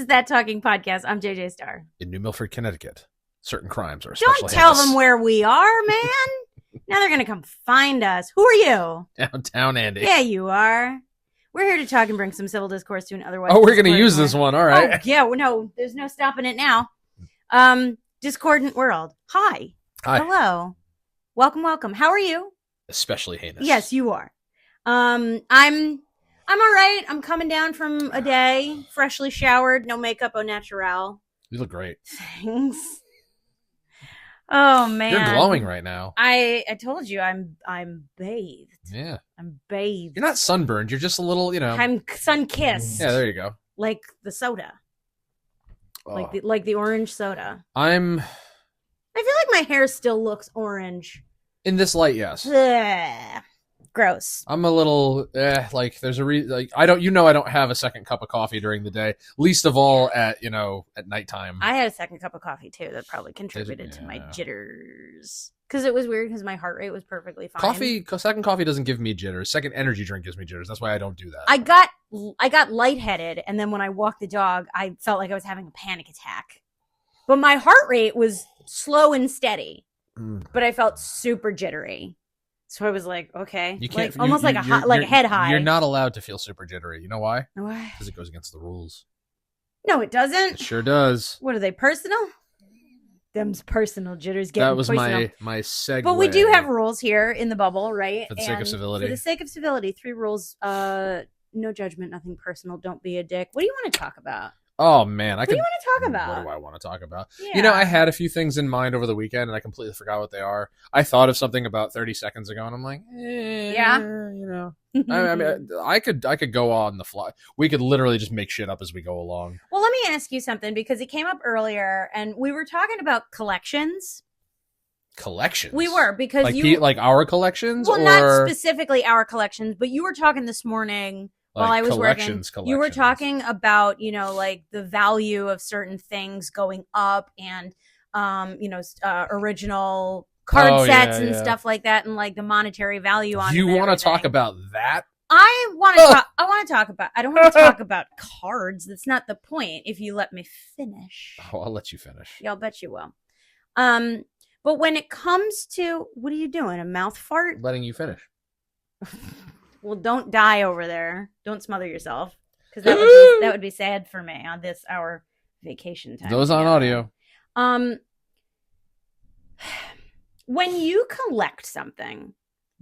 is That Talking Podcast. I'm JJ Starr. In New Milford, Connecticut, certain crimes are especially Don't tell heinous. them where we are, man. Now they're going to come find us. Who are you? Downtown Andy. Yeah, you are. We're here to talk and bring some civil discourse to an otherwise. Oh, we're going to use this one. All right. Oh, yeah, well, no, there's no stopping it now. Discordant world. Hi. Hi. Hello. Welcome. How are you? Especially heinous. Yes, you are. I'm all right. I'm coming down from a day, freshly showered, no makeup, au naturel. You look great. Thanks. Oh man, You're glowing right now. I told you I'm bathed. Yeah. I'm bathed. You're not sunburned. You're just a little, I'm sun kissed. Yeah, there you go. Like the soda. Oh. Like the orange soda. I feel like my hair still looks orange. in this light, yes. Ugh. Gross. I'm a little there's a I don't have a second cup of coffee during the day, least of all at nighttime. I had a second cup of coffee too. That probably contributed to my jitters. Because it was weird because my heart rate was perfectly fine. Second coffee doesn't give me jitters. Second energy drink gives me jitters. That's why I don't do that. I got lightheaded, and then when I walked the dog, I felt like I was having a panic attack. But my heart rate was slow and steady. But I felt super jittery. So I was like, okay, you can't, almost like a head high. You're not allowed to feel super jittery. You know why? Why? Because it goes against the rules. No, it doesn't. It sure does. What are they, personal? Them's personal jitters. That was personal. my segue. But we do have rules here in the bubble, right? For the sake of civility. For the sake of civility, 3 rules. No judgment, nothing personal. Don't be a dick. What do you want to talk about? Oh man, what do you want to talk about? What do I want to talk about? Yeah. I had a few things in mind over the weekend, and I completely forgot what they are. I thought of something about 30 seconds ago, and I'm like, yeah. I mean, I could go on the fly. We could literally just make shit up as we go along. Well, let me ask you something because it came up earlier, and we were talking about collections. Collections. We were because like our collections. Well, or... not specifically our collections, but you were talking this morning. While I was working, you were talking about, like the value of certain things going up and, original card sets and stuff like that and like the monetary value on it. You want to talk about that? I want to talk about, I don't want to talk about cards. That's not the point. If you let me finish. Oh, I'll let you finish. Yeah, I'll bet you will. But when it comes to, what are you doing? A mouth fart? Letting you finish. Well, don't die over there. Don't smother yourself, because that would be sad for me on our vacation time. Those on audio. When you collect something,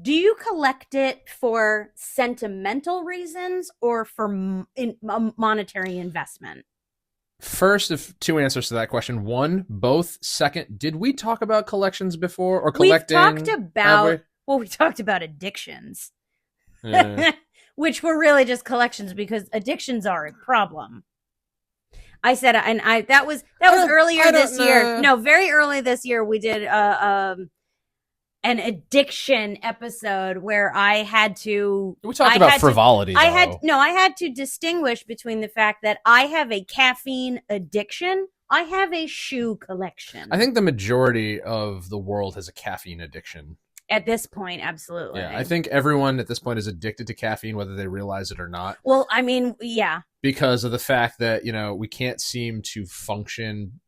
do you collect it for sentimental reasons or for monetary investment? First of 2 answers to that question. 1, both. Second, did we talk about collections before or collecting? We talked about addictions. Which were really just collections because addictions are a problem. I said, and that was earlier this year. No, very early this year we did an addiction episode where I had to. We talked about frivolity. I had to distinguish between the fact that I have a caffeine addiction. I have a shoe collection. I think the majority of the world has a caffeine addiction. At this point, absolutely. Yeah, I think everyone at this point is addicted to caffeine, whether they realize it or not. Well, I mean, yeah. Because of the fact that, we can't seem to function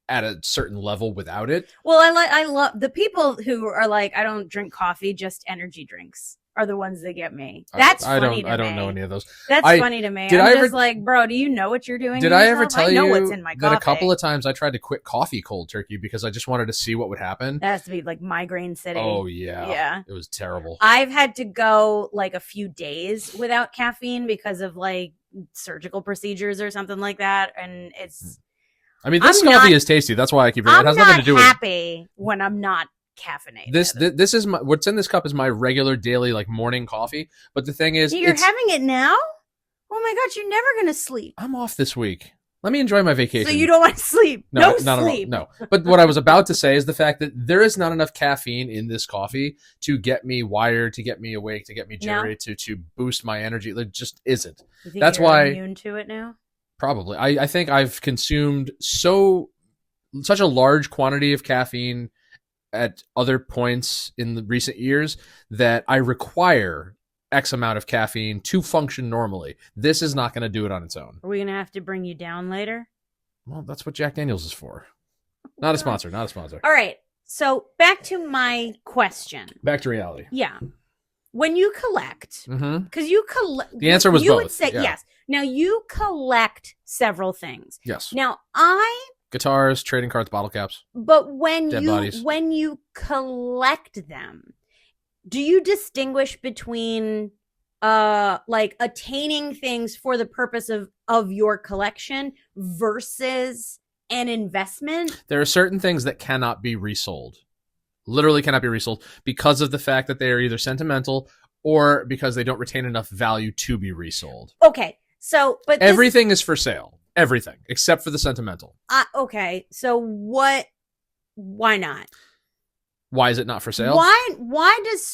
at a certain level without it. Well, I love the people who are like, I don't drink coffee, just energy drinks are the ones that get me. That's funny to me. I don't know any of those. That's funny to me. I'm just like, bro, do you know what you're doing? Did I ever tell you what's in my that coffee. A couple of times I tried to quit coffee cold turkey because I just wanted to see what would happen? That has to be like migraine city. Oh, yeah. Yeah. It was terrible. I've had to go like a few days without caffeine because of like surgical procedures or something like that. And it's... I mean, this coffee is tasty. That's why I keep it. It has nothing to do with... I'm not happy when I'm not caffeinated. This is what's in this cup is my regular daily like morning coffee. But the thing is, you're having it now? Oh my god, you're never gonna sleep. I'm off this week. Let me enjoy my vacation. So you don't want to sleep? No sleep. No. But what I was about to say is the fact that there is not enough caffeine in this coffee to get me wired, to get me awake, to get me jittery, to boost my energy. There just isn't. You think That's you're why immune to it now. Probably. I think I've consumed such a large quantity of caffeine at other points in the recent years that I require X amount of caffeine to function normally. This is not going to do it on its own. Are we going to have to bring you down later? Well, that's what Jack Daniels is for. Not a sponsor, not a sponsor. All right. So back to my question. Back to reality. Yeah. When you collect, because you collect. The answer was you both. Would say, yeah. Yes. Now you collect several things. Yes. Now guitars, trading cards, bottle caps. But when bodies. when you collect them, do you distinguish between like attaining things for the purpose of your collection versus an investment? There are certain things that cannot be resold. Literally cannot be resold because of the fact that they are either sentimental or because they don't retain enough value to be resold. Okay. So, but everything is for sale. Everything except for the sentimental. Okay. So why not? Why is it not for sale? Why is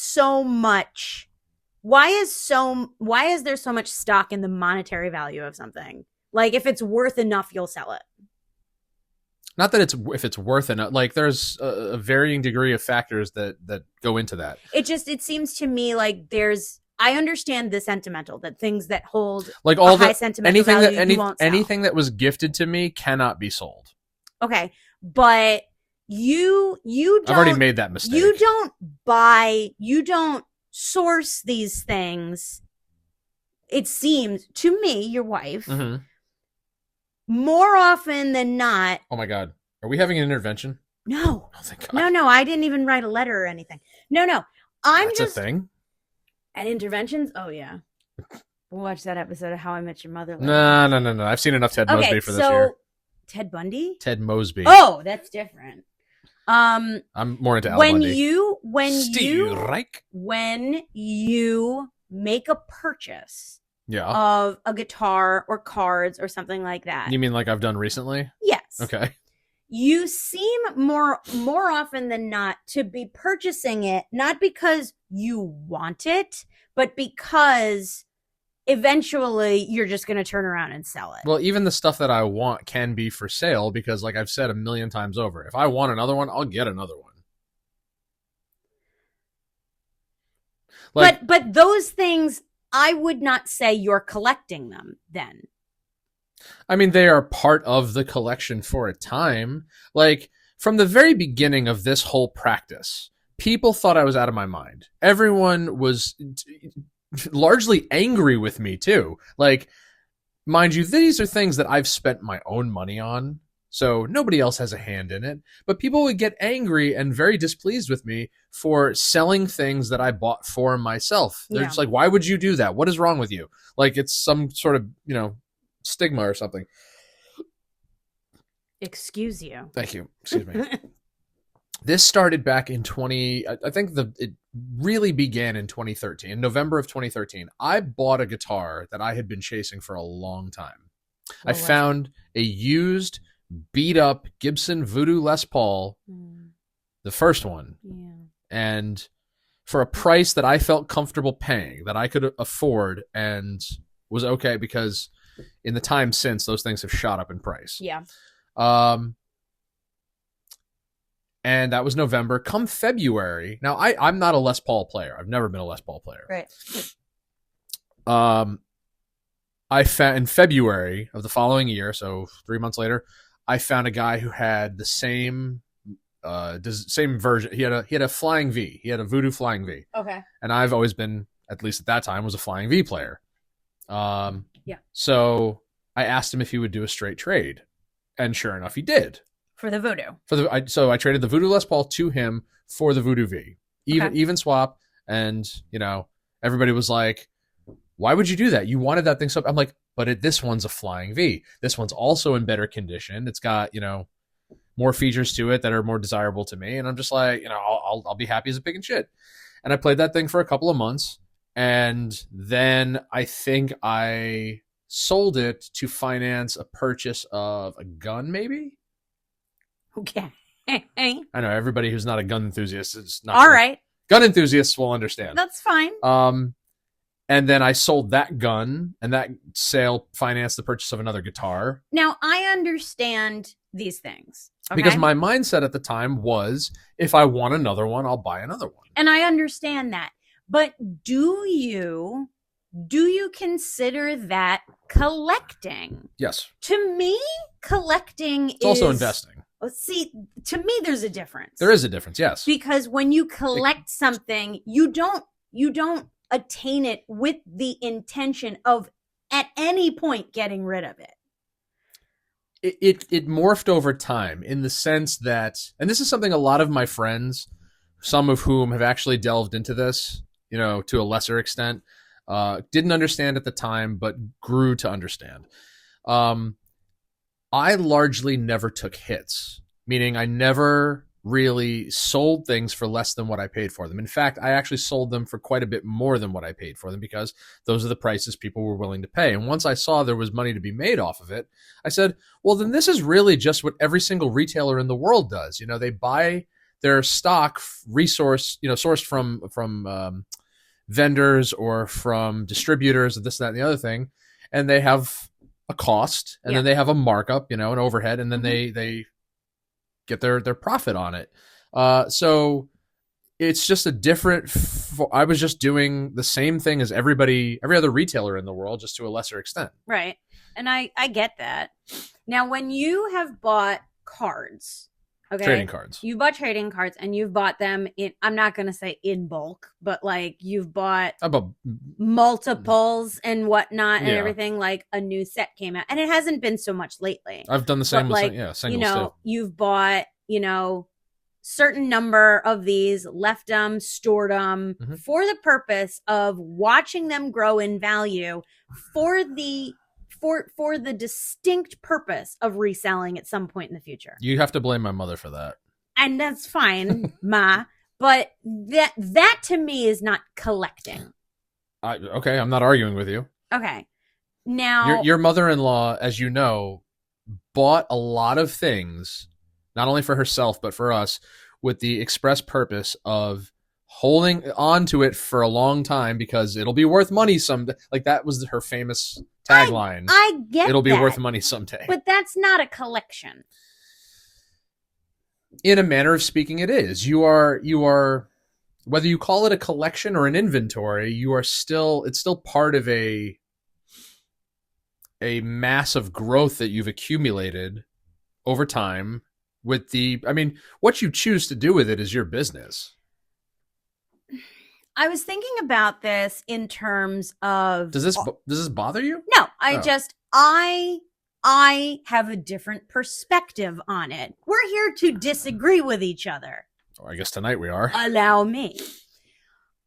there so much stock in the monetary value of something? Like if it's worth enough, you'll sell it. Not that if it's worth enough. Like there's a varying degree of factors that go into that. It seems to me like I understand the sentimental, that things that hold like all high sentimental value, you won't sell. Anything that was gifted to me cannot be sold. Okay, but you don't. I've already made that mistake. You don't source these things. It seems to me, your wife, more often than not. Oh my God, are we having an intervention? No. Oh, thank God. No. I didn't even write a letter or anything. No. That's a thing. At interventions? Oh, yeah. We'll watch that episode of How I Met Your Mother. No. I've seen enough Ted Mosby for this year. Ted Bundy? Ted Mosby. Oh, that's different. I'm more into Al Bundy. When you make a purchase of a guitar or cards or something like that. You mean like I've done recently? Yes. Okay. You seem more often than not to be purchasing it, not because you want it, but because eventually you're just going to turn around and sell it. Well, even the stuff that I want can be for sale because, like I've said a million times over, if I want another one, I'll get another one. But those things, I would not say you're collecting them then. I mean, they are part of the collection for a time. Like, from the very beginning of this whole practice, people thought I was out of my mind. Everyone was largely angry with me, too. Like, mind you, these are things that I've spent my own money on, so nobody else has a hand in it. But people would get angry and very displeased with me for selling things that I bought for myself. They're just like, why would you do that? What is wrong with you? Like, it's some sort of, stigma or something. Excuse you. Thank you. Excuse me. This started back in I think it really began in 2013, in November of 2013. I bought a guitar that I had been chasing for a long time. I found a used, beat up Gibson Voodoo Les Paul, the first one. Yeah. And for a price that I felt comfortable paying, that I could afford and was okay because in the time since, those things have shot up in price. Yeah. And that was November. Come February. Now, I'm not a Les Paul player. I've never been a Les Paul player. Right. I found in February of the following year, so 3 months later, I found a guy who had the same version. He had a Flying V. He had a Voodoo Flying V. Okay. And I've always been, at least at that time, was a Flying V player. Yeah. So I asked him if he would do a straight trade, and sure enough, he did. For the Voodoo. So I traded the Voodoo Les Paul to him for the Voodoo V, even swap, and everybody was like, "Why would you do that? You wanted that thing so." I'm like, "But this one's a Flying V. This one's also in better condition. It's got more features to it that are more desirable to me." And I'm just like, I'll be happy as a pig and shit. And I played that thing for a couple of months. And then I think I sold it to finance a purchase of a gun, maybe? Okay. I know everybody who's not a gun enthusiast is not. All right. Gun enthusiasts will understand. That's fine. And then I sold that gun, and that sale financed the purchase of another guitar. Now, I understand these things. Okay? Because my mindset at the time was, if I want another one, I'll buy another one. And I understand that. But do you consider that collecting? Yes. To me, collecting It's also investing. See, to me, there's a difference. There is a difference, yes. Because when you collect something, you don't attain it with the intention of at any point getting rid of it. It morphed over time in the sense that, and this is something a lot of my friends, some of whom have actually delved into this, to a lesser extent, didn't understand at the time, but grew to understand. I largely never took hits, meaning I never really sold things for less than what I paid for them. In fact, I actually sold them for quite a bit more than what I paid for them because those are the prices people were willing to pay. And once I saw there was money to be made off of it, I said, well, then this is really just what every single retailer in the world does. They buy their stock sourced from vendors or from distributors, this, that, and the other thing, and they have a cost, and then they have a markup, an overhead, and then they get their profit on it. So it's just a different. I was just doing the same thing as every other retailer in the world, just to a lesser extent. Right, and I get that. Now, when you have bought cards, okay, trading cards, you bought trading cards, and you've bought them in. I'm not going to say in bulk, but like you've bought multiples and whatnot and everything. Like a new set came out, and it hasn't been so much lately. I've done the same with singles too. You've bought certain number of these, left them, stored them for the purpose of watching them grow in value for the distinct purpose of reselling at some point in the future. You have to blame my mother for that. And that's fine, Ma. But that to me is not collecting. Okay, I'm not arguing with you. Okay. Now, your mother-in-law, as you know, bought a lot of things, not only for herself, but for us, with the express purpose of holding on to it for a long time because it'll be worth money someday. Like that was her famous tagline. I get it'll be that, worth money someday. But that's not a collection. In a manner of speaking, it is. You are whether you call it a collection or an inventory, it's still part of a mass of growth that you've accumulated over time what you choose to do with it is your business. I was thinking about this in terms of... Does this bother you? No, I have a different perspective on it. We're here to disagree with each other. Oh, I guess tonight we are. Allow me.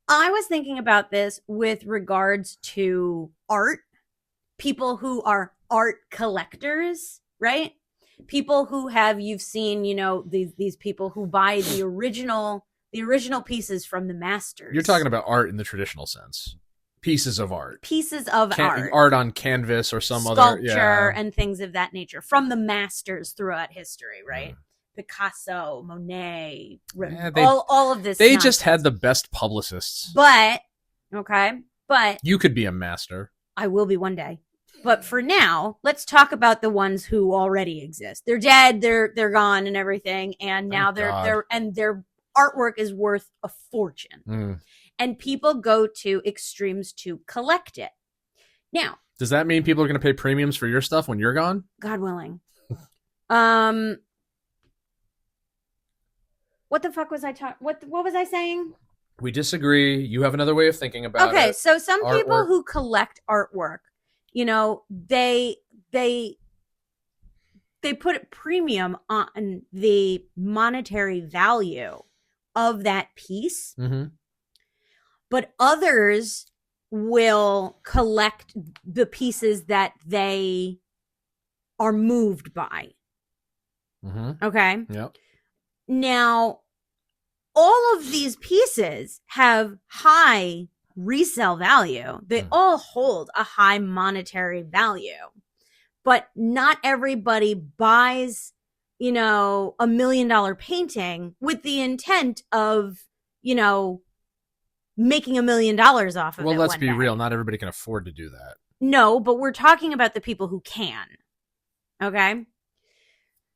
I was thinking about this with regards to art. People who are art collectors, right? People who you've seen, these people who buy the original pieces from the masters. You're talking about art in the traditional sense. Pieces of art. Art. Art on canvas or some sculpture and things of that nature from the masters throughout history, right? Picasso, Monet, all of this. They nonsense. Just had the best publicists. But you could be a master. I will be one day. But for now, let's talk about the ones who already exist. They're dead, they're gone and everything, and now their artwork is worth a fortune. And people go to extremes to collect it. Now, does that mean people are going to pay premiums for your stuff when you're gone? God willing. What the fuck was I talking? What was I saying? We disagree. You have another way of thinking about it. Okay, so some people who collect artwork, they put a premium on the monetary value of that piece. But others will collect the pieces that they are moved by. Okay? Yep. Now, all of these pieces have high resale value. They all hold a high monetary value. But not everybody buys, $1 million painting with the intent of, making $1 million off of it. Well, let's be real. Not everybody can afford to do that. No, but we're talking about the people who can. Okay?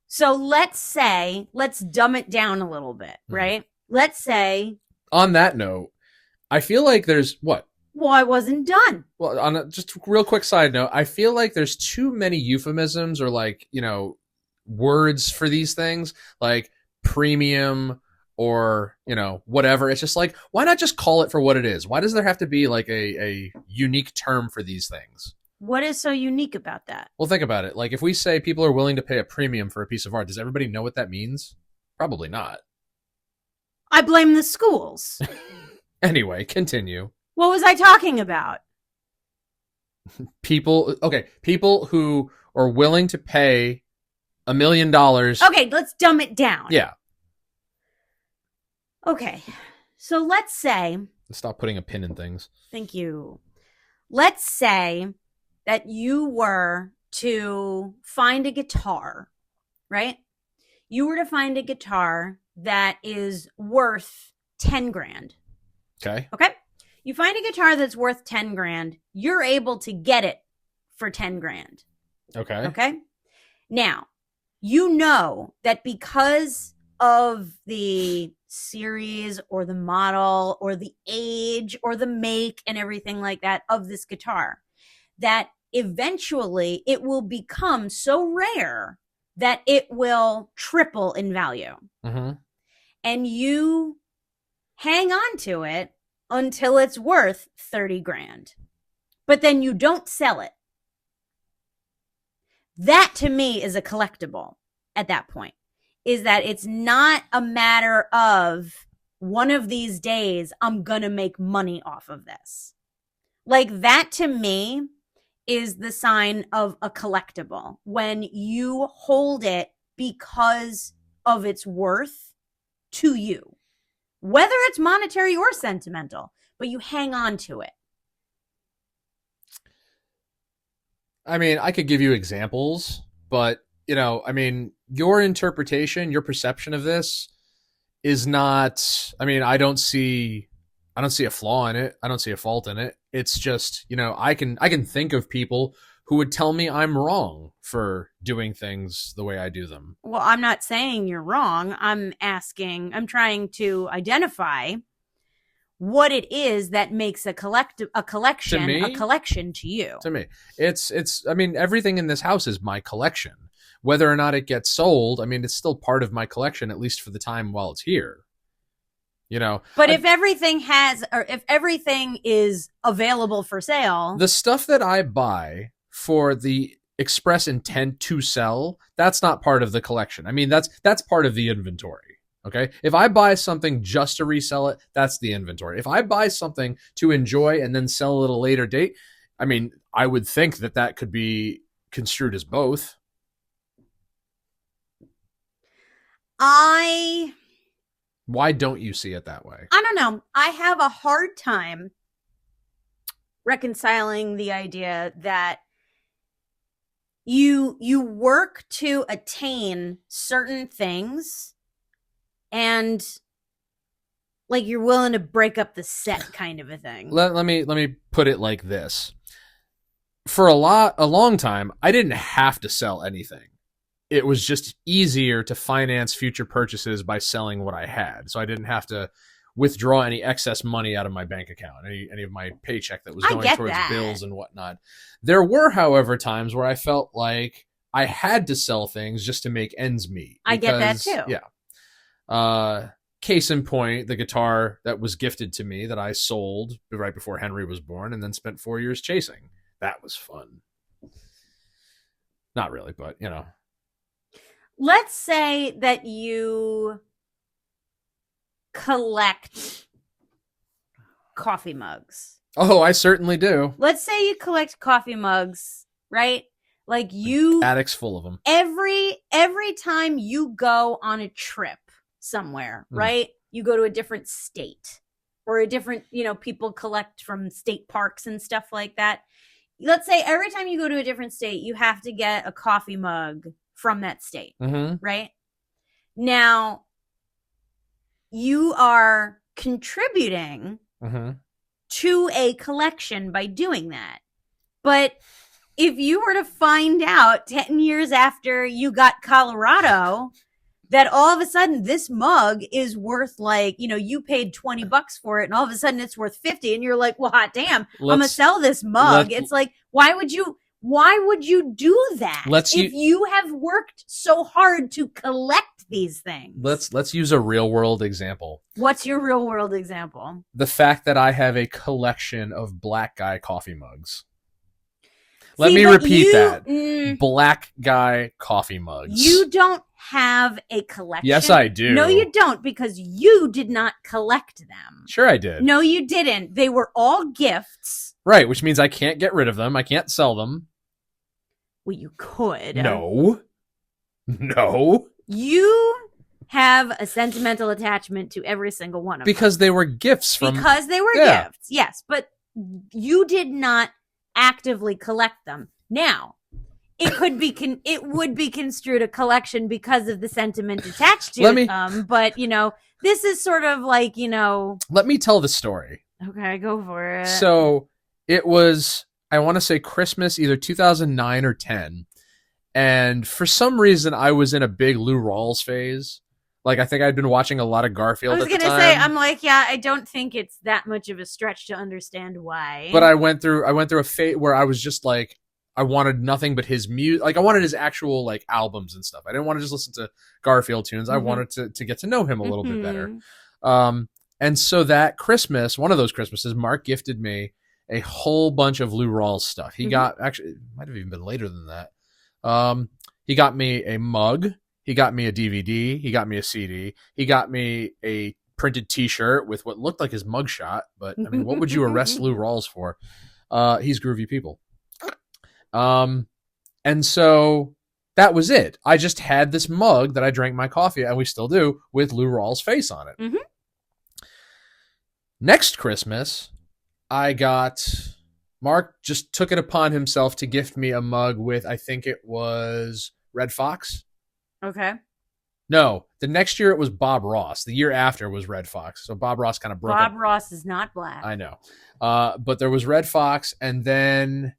So let's dumb it down a little bit, right? Let's say... On that note, I feel like there's what? Well, I wasn't done. Well, on a just real quick side note, I feel like there's too many euphemisms or like, words for these things, like premium or, whatever. It's just like, why not just call it for what it is? Why does there have to be like a unique term for these things? What is so unique about that? Well, think about it. Like if we say people are willing to pay a premium for a piece of art, does everybody know what that means? Probably not. I blame the schools. Anyway, continue. What was I talking about? People who are willing to pay $1 million. Okay, let's dumb it down. Yeah. Okay, so let's say... Stop putting a pin in things. Thank you. Let's say that you were to find a guitar, right? You were to find a guitar that is worth 10 grand. Okay. You find a guitar that's worth 10 grand. You're able to get it for 10 grand. Okay. Now, you know that because of the series or the model or the age or the make and everything like that of this guitar, that eventually it will become so rare that it will triple in value. Mm-hmm. And you hang on to it until it's worth 30 grand. But then you don't sell it. That to me is a collectible at that point. Is that it's not a matter of one of these days I'm going to make money off of this. Like that to me is the sign of a collectible. When you hold it because of its worth to you. Whether it's monetary or sentimental, but you hang on to it. I mean, I could give you examples, but, your interpretation, your perception of this is not, I don't see a flaw in it. I don't see a fault in it. It's just, I can think of people who would tell me I'm wrong for doing things the way I do them. Well, I'm not saying you're wrong. I'm trying to identify what it is that makes a collection to you. To me, it's everything in this house is my collection. Whether or not it gets sold, it's still part of my collection, at least for the time while it's here. But if everything is available for sale, the stuff that I buy for the express intent to sell, that's not part of the collection. That's part of the inventory. Okay. If I buy something just to resell it, that's the inventory. If I buy something to enjoy and then sell at a later date, I would think that could be construed as both. Why don't you see it that way? I don't know. I have a hard time reconciling the idea that you work to attain certain things and like you're willing to break up the set kind of a thing. Let me put it like this. For a long time, I didn't have to sell anything. It was just easier to finance future purchases by selling what I had. So I didn't have to withdraw any excess money out of my bank account, any of my paycheck that was going towards bills and whatnot. There were, however, times where I felt like I had to sell things just to make ends meet. I get that too. Yeah. Case in point, the guitar that was gifted to me that I sold right before Henry was born and then spent 4 years chasing. That was fun. Not really, but Let's say that you collect coffee mugs. Oh, I certainly do. Let's say you collect coffee mugs, right? Like you... Attic's full of them. Every time you go on a trip somewhere, right? You go to a different state or a different, people collect from state parks and stuff like that. Let's say every time you go to a different state, you have to get a coffee mug from that state, right? Now, you are contributing to a collection by doing that. But if you were to find out 10 years after you got Colorado that all of a sudden this mug is worth like, you paid $20 for it and all of a sudden it's worth 50 and you're like, well, hot damn, I'm going to sell this mug. It's like, why would you do that if you have worked so hard to collect these things? Let's use a real world example. What's your real world example? The fact that I have a collection of black guy coffee mugs. Let me repeat that. Black guy coffee mugs. You don't have a collection. Yes, I do. No, you don't, because you did not collect them. Sure, I did. No, you didn't. They were all gifts. Right, which means I can't get rid of them. I can't sell them. Well, you could. No. You have a sentimental attachment to every single one of them. Because they were gifts from... Because they were gifts, yes. But you did not actively collect them. Now, it would be construed a collection because of the sentiment attached to them. But, this is sort of like, Let me tell the story. Okay, go for it. So, it was, I want to say Christmas, either 2009 or 10. And for some reason, I was in a big Lou Rawls phase. Like, I think I'd been watching a lot of Garfield at the time. I was going to say, I'm like, yeah, I don't think it's that much of a stretch to understand why. But I went through a phase where I was just like, I wanted nothing but his music. Like, I wanted his actual, like, albums and stuff. I didn't want to just listen to Garfield tunes. I wanted to get to know him a little bit better. And so that Christmas, one of those Christmases, Mark gifted me a whole bunch of Lou Rawls stuff. He got, actually, it might have even been later than that. He got me a mug. He got me a DVD. He got me a CD. He got me a printed T-shirt with what looked like his mugshot. But, I mean, what would you arrest Lou Rawls for? He's groovy people. And so that was it. I just had this mug that I drank my coffee, and we still do, with Lou Rawls' face on it. Next Christmas, Mark just took it upon himself to gift me a mug with, I think it was Red Fox. Okay. No, the next year it was Bob Ross. The year after was Red Fox. So Bob Ross kind of broke Bob Ross is not black. I know. But there was Red Fox, and then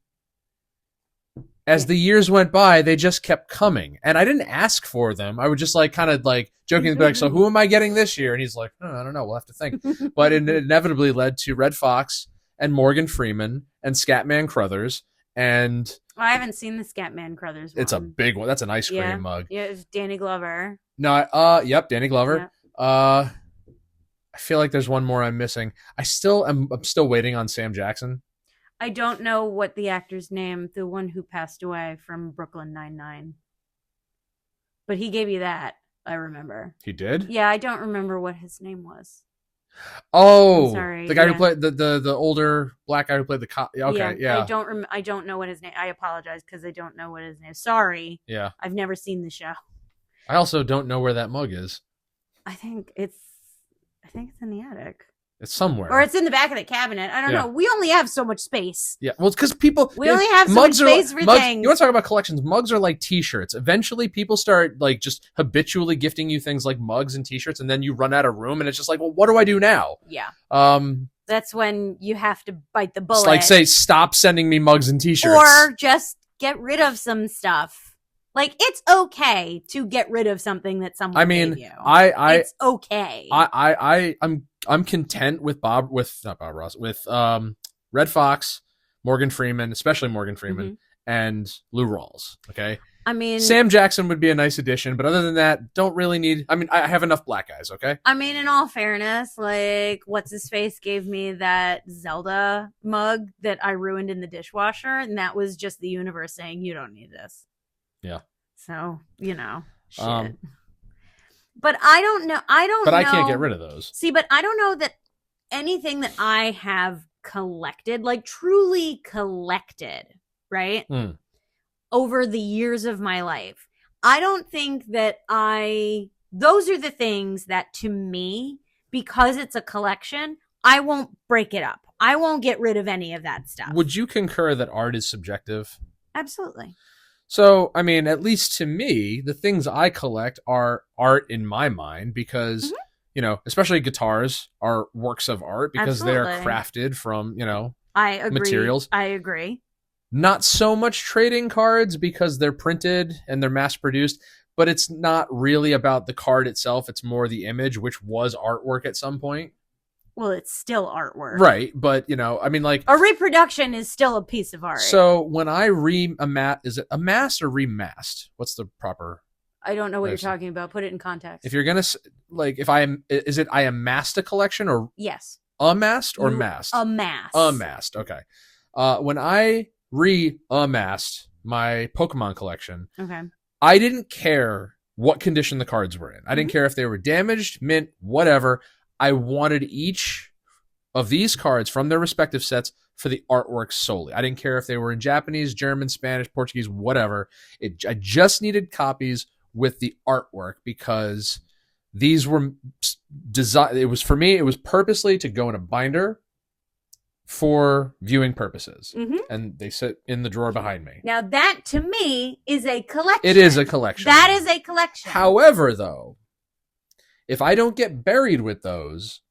as the years went by, they just kept coming. And I didn't ask for them. I would just like kind of like jokingly be like, so who am I getting this year? And he's like, I don't know. We'll have to think. But it inevitably led to Red Fox and Morgan Freeman and Scatman Crothers. And I haven't seen the Scatman Crothers one. It's a big one. That's an ice cream mug. Yeah, it's Danny Glover. No, yep, Danny Glover. Yeah. I feel like there's one more I'm missing. I'm still waiting on Sam Jackson. I don't know what the actor's name, the one who passed away from Brooklyn Nine-Nine. But he gave you that, I remember. He did? Yeah, I don't remember what his name was. Oh, sorry, the guy who played the older black guy who played the cop. Okay, yeah. I don't know what his name. I apologize because I don't know what his name. Sorry. Yeah. I've never seen the show. I also don't know where that mug is. I think it's in the attic. It's somewhere. Or it's in the back of the cabinet. I don't know. We only have so much space. Yeah. Well, it's because people... We only have so much space for things. You want to talk about collections? Mugs are like T-shirts. Eventually, people start like just habitually gifting you things like mugs and T-shirts, and then you run out of room, and it's just like, well, what do I do now? Yeah. That's when you have to bite the bullet. It's like, say, stop sending me mugs and T-shirts. Or just get rid of some stuff. Like, it's okay to get rid of something that someone gave you. It's okay. I'm content with Red Fox, Morgan Freeman, especially Morgan Freeman, and Lou Rawls. Okay. I mean, Sam Jackson would be a nice addition, but other than that, don't really need. I mean, I have enough black guys. Okay. I mean, in all fairness, like, what's his face gave me that Zelda mug that I ruined in the dishwasher, and that was just the universe saying, "You don't need this." Yeah. So, shit. But I don't know. But I can't get rid of those. See, but I don't know that anything that I have collected, like truly collected, right? Over the years of my life, I don't think that those are the things that to me, because it's a collection, I won't break it up. I won't get rid of any of that stuff. Would you concur that art is subjective? Absolutely. So, I mean, at least to me, the things I collect are art in my mind because, especially guitars are works of art because they are crafted from, I agree. Materials. I agree. Not so much trading cards because they're printed and they're mass produced, but it's not really about the card itself. It's more the image, which was artwork at some point. Well, it's still artwork. Right, but, you know, I mean, like... A reproduction is still a piece of art. So when I is it amassed or remassed? What's the proper... I don't know what you're talking about. Put it in context. If you're going to... Like, if I am... Is it I amassed a collection or... Yes. Amassed or massed? Amassed. Amassed, okay. When I amassed my Pokemon collection, okay, I didn't care what condition the cards were in. I didn't care if they were damaged, mint, whatever. I wanted each of these cards from their respective sets for the artwork solely. I didn't care if they were in Japanese, German, Spanish, Portuguese, whatever. I just needed copies with the artwork because these were designed. It was, for me, it was purposely to go in a binder for viewing purposes. Mm-hmm. And they sit in the drawer behind me. Now that, to me, is a collection. It is a collection. That is a collection. However, though, if I don't get buried with those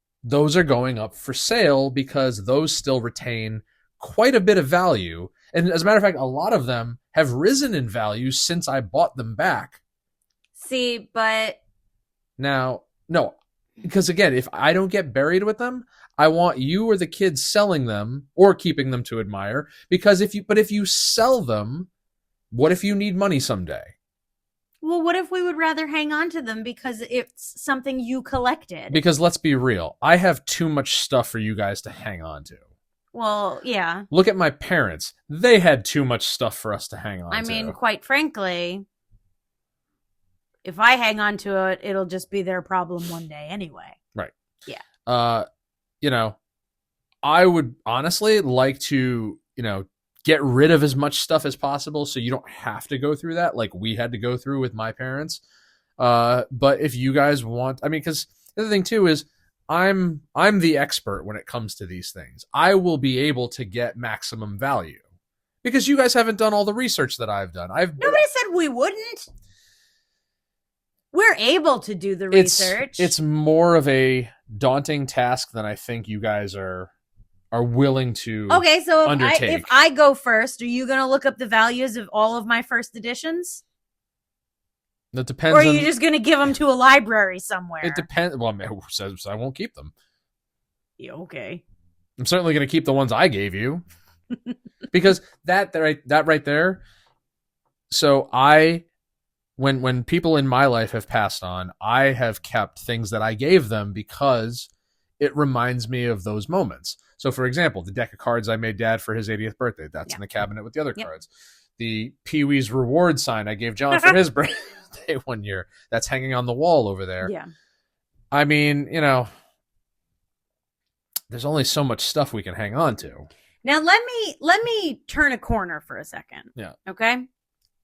are going up for sale because those still retain quite a bit of value. And as a matter of fact, a lot of them have risen in value since I bought them back. See, but... Now, no, because again, if I don't get buried with them, I want you or the kids selling them or keeping them to admire. Because if you sell them, what if you need money someday? Well, what if we would rather hang on to them because it's something you collected? Because let's be real, I have too much stuff for you guys to hang on to. Well, yeah. Look at my parents. They had too much stuff for us to hang on to. I mean, quite frankly, if I hang on to it, it'll just be their problem one day anyway. Right. Yeah. You know, I would honestly like to, you know, get rid of as much stuff as possible so you don't have to go through that like we had to go through with my parents. But if you guys want, I mean, because the other thing too is I'm the expert when it comes to these things. I will be able to get maximum value because you guys haven't done all the research that I've done. Nobody said we wouldn't. We're able to do the research. It's more of a daunting task than I think you guys are willing to undertake. If I go first, are you going to look up the values of all of my first editions? That depends. Or are you just going to give them to a library somewhere? It depends. Well, who says I won't keep them? Yeah, okay. I'm certainly going to keep the ones I gave you. Because that right there. So when people in my life have passed on, I have kept things that I gave them because it reminds me of those moments. So, for example, the deck of cards I made Dad for his 80th birthday, that's in the cabinet with the other cards. The Pee-wee's reward sign I gave John for his birthday one year, that's hanging on the wall over there. Yeah. I mean, you know, there's only so much stuff we can hang on to. Now, let me turn a corner for a second. Yeah. Okay?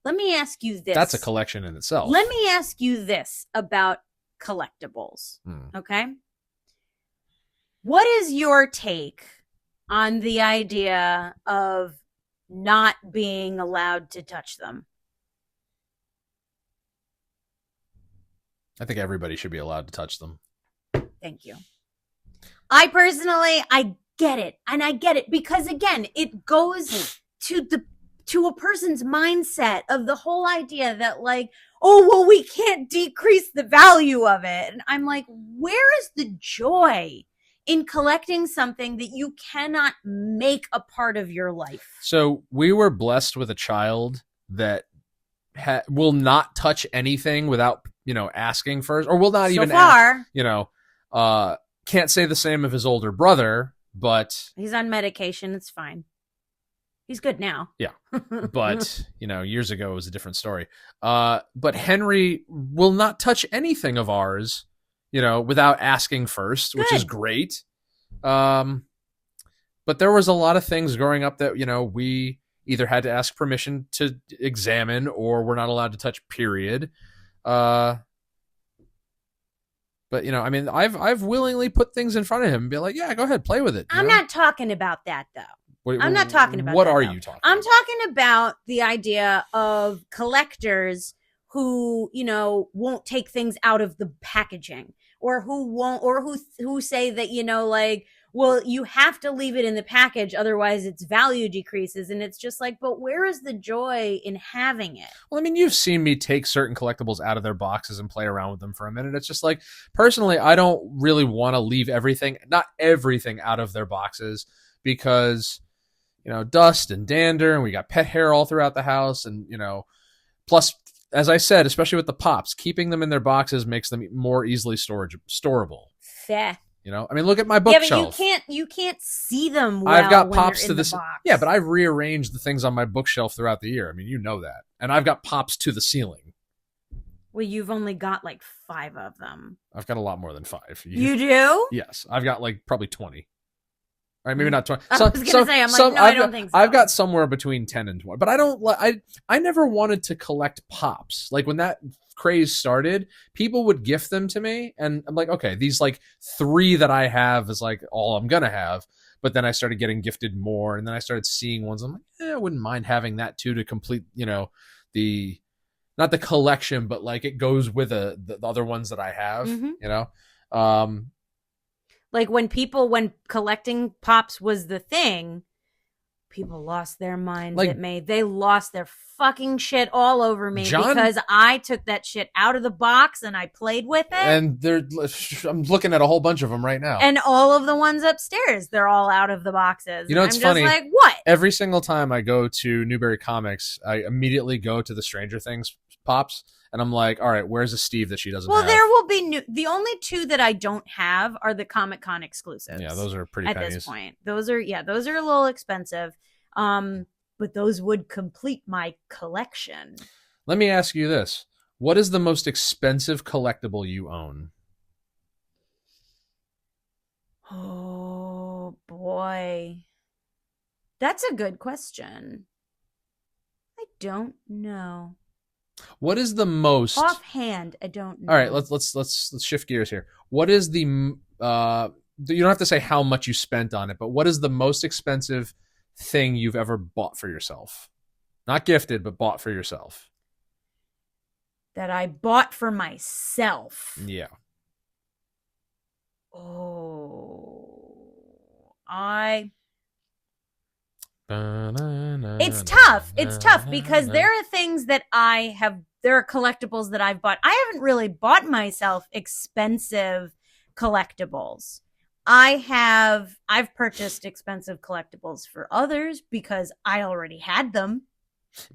Let me ask you this. That's a collection in itself. Let me ask you this about collectibles. Okay? What is your take on the idea of not being allowed to touch them? I think everybody should be allowed to touch them. Thank you. I personally, I get it. And I get it because, again, it goes to a person's mindset of the whole idea that, like, oh, well, we can't decrease the value of it. And I'm like, where is the joy in collecting something that you cannot make a part of your life? So we were blessed with a child that will not touch anything without, you know, asking first, or will not even ask, you know, can't say the same of his older brother, but he's on medication. It's fine. He's good now. Yeah. But, you know, years ago it was a different story. But Henry will not touch anything of ours, you know, without asking first, which is great. But there was a lot of things growing up that, you know, we either had to ask permission to examine or we're not allowed to touch, period. But, you know, I mean, I've willingly put things in front of him and be like, yeah, go ahead, play with it. I'm not talking about that, though. I'm not talking about what that, are though. You talking I'm about? talking about the idea of collectors who, you know, won't take things out of the packaging, or who won't, or who say that, you know, like, well, you have to leave it in the package, otherwise its value decreases. And it's just like, but where is the joy in having it? Well, I mean, you've seen me take certain collectibles out of their boxes and play around with them for a minute. It's just like, personally, I don't really want to leave everything, not everything, out of their boxes because, dust and dander, and we got pet hair all throughout the house. And, plus, as I said, especially with the pops, keeping them in their boxes makes them more easily storable. Fair. I mean, look at my bookshelf. Yeah, but you can't see them well. I've got when pops they're to in this. the box. Yeah, but I've rearranged the things on my bookshelf throughout the year. I mean, you know that. And I've got pops to the ceiling. Well, you've only got like 5 of them. I've got a lot more than 5. You do? Yes. I've got like probably 20. All right, maybe not 20. I was going to say, I'm like, no, I don't think so. I've got somewhere between 10 and 20. But I never wanted to collect pops. Like when that craze started, people would gift them to me. And I'm like, okay, these like 3 that I have is like all I'm going to have. But then I started getting gifted more. And then I started seeing ones. I'm like, I wouldn't mind having that too to complete, the, not the collection, but like it goes with the other ones that I have, Like when collecting pops was the thing, people lost their minds at me. They lost their fucking shit all over me because I took that shit out of the box and I played with it. And I'm looking at a whole bunch of them right now. And all of the ones upstairs, they're all out of the boxes. It's funny. Just like, what? Every single time I go to Newberry Comics, I immediately go to the Stranger Things pops. And I'm like, all right, where's a Steve that she doesn't have? Well, there will be new. The only 2 that I don't have are the Comic-Con exclusives. Yeah, those are pretty at pennies. This point. Those are a little expensive. But those would complete my collection. Let me ask you this. What is the most expensive collectible you own? Oh, boy. That's a good question. I don't know. What is the most offhand? I don't know. All right, let's shift gears here. What is the you don't have to say how much you spent on it, but what is the most expensive thing you've ever bought for yourself? Not gifted, but bought for yourself. That I bought for myself. Yeah. It's tough. It's tough because there are things that there are collectibles that I've bought. I haven't really bought myself expensive collectibles. I've purchased expensive collectibles for others because I already had them.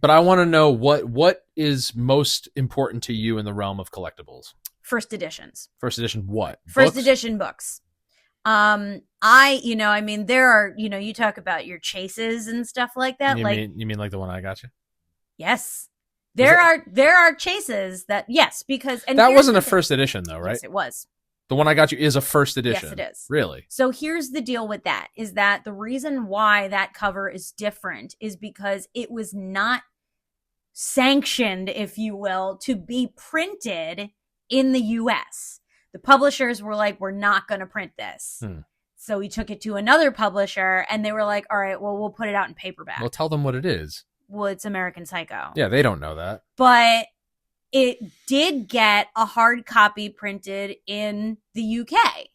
But I want to know what is most important to you in the realm of collectibles. First editions. First edition what? First edition books. There are, you talk about your chases and stuff like that. You mean like the one I got you? Yes. There are chases that, yes, because... And that wasn't a first edition though, right? Yes, it was. The one I got you is a first edition. Yes, it is. Really? So here's the deal with that, is that the reason why that cover is different is because it was not sanctioned, if you will, to be printed in the U.S. The publishers were like, we're not going to print this. So we took it to another publisher and they were like, all right, well, we'll put it out in paperback. Well, tell them what it is. Well, it's American Psycho. Yeah, they don't know that. But it did get a hard copy printed in the UK.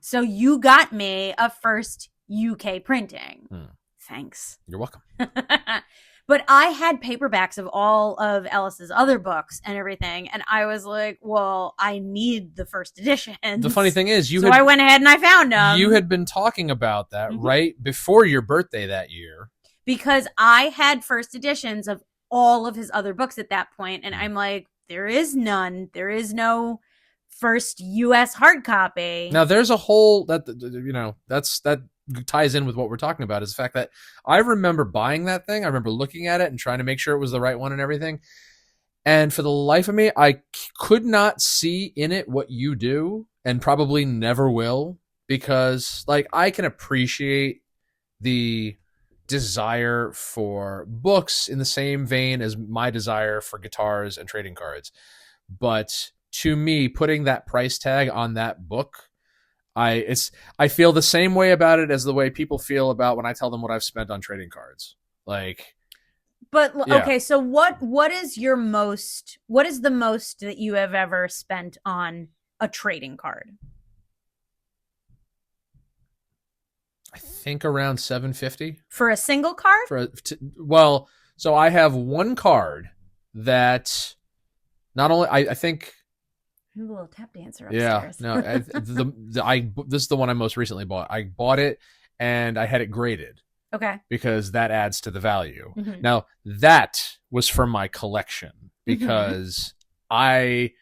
So you got me a first UK printing. Thanks. You're welcome. But I had paperbacks of all of Ellis's other books and everything. And I was like, well, I need the first edition. The funny thing is, I went ahead and I found them. You had been talking about that right before your birthday that year. Because I had first editions of all of his other books at that point. And I'm like, there is none. There is no first U.S. hard copy. Now, there's a whole that ties in with what we're talking about is the fact that I remember buying that thing. I remember looking at it and trying to make sure it was the right one and everything. And for the life of me, I could not see in it what you do and probably never will, because like I can appreciate the desire for books in the same vein as my desire for guitars and trading cards. But to me, putting that price tag on that book, I feel the same way about it as the way people feel about when I tell them what I've spent on trading cards. Like, but yeah. Okay, so what is the most that you have ever spent on a trading card? I think around $750 for a single card. So I have one card that not only I think. A little tap dancer upstairs. Yeah, no, this is the one I most recently bought. I bought it and I had it graded. Okay. Because that adds to the value. Mm-hmm. Now that was for my collection because I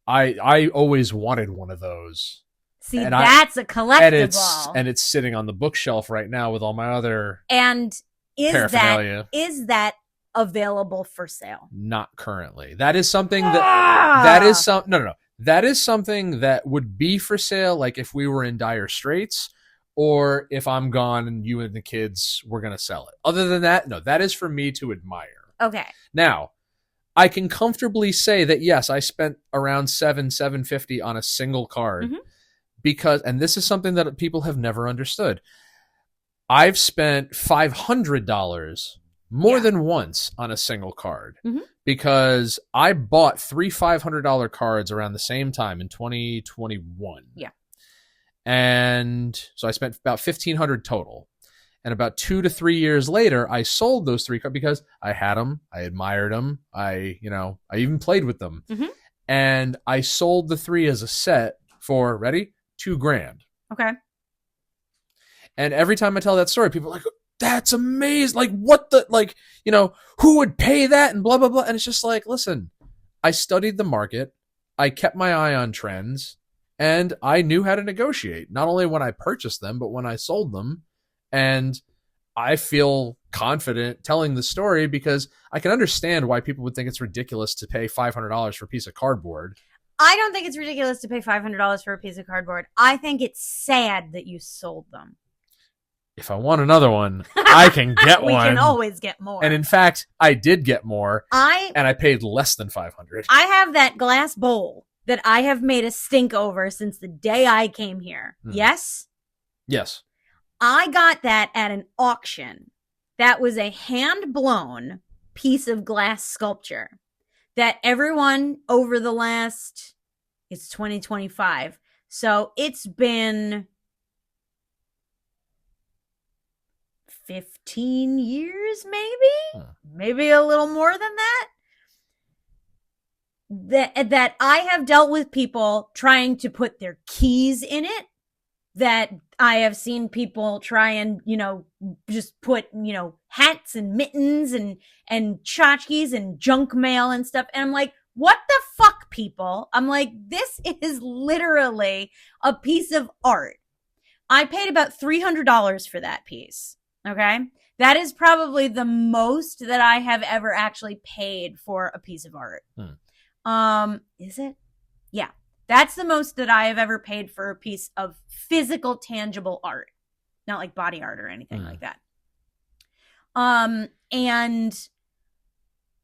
always wanted one of those. See, and that's a collectible. And it's sitting on the bookshelf right now with all my other paraphernalia. Is that available for sale? Not currently. That is something that is something that would be for sale, like if we were in dire straits, or if I'm gone and you and the kids were going to sell it. Other than that, no, that is for me to admire. Okay. Now, I can comfortably say that, yes, I spent around $750 on a single card because, and this is something that people have never understood. I've spent $500 more than once on a single card because I bought 3 $500 cards around the same time in 2021. Yeah. And so I spent about $1,500 total. And about 2 to 3 years later, I sold those 3 cards because I had them, I admired them, I even played with them. And I sold the 3 as a set for, ready? $2,000. Okay. And every time I tell that story, people are like, that's amazing. Like, what the, like, who would pay that and blah, blah, blah. And it's just like, listen, I studied the market. I kept my eye on trends. And I knew how to negotiate, not only when I purchased them, but when I sold them. And I feel confident telling the story because I can understand why people would think it's ridiculous to pay $500 for a piece of cardboard. I don't think it's ridiculous to pay $500 for a piece of cardboard. I think it's sad that you sold them. If I want another one, I can get one. We can always get more. And in fact, I did get more. And I paid less than $500. I have that glass bowl that I have made a stink over since the day I came here. Yes? Yes. I got that at an auction. That was a hand-blown piece of glass sculpture that everyone over the last, it's 2025. So it's been 15 years, maybe? Maybe a little more than that. That I have dealt with people trying to put their keys in it, that I have seen people try and, just put, hats and mittens and tchotchkes and junk mail and stuff. And I'm like, what the fuck, people? I'm like, this is literally a piece of art. I paid about $300 for that piece. Okay. That is probably the most that I have ever actually paid for a piece of art. Is it? Yeah. That's the most that I have ever paid for a piece of physical, tangible art. Not like body art or anything like that. And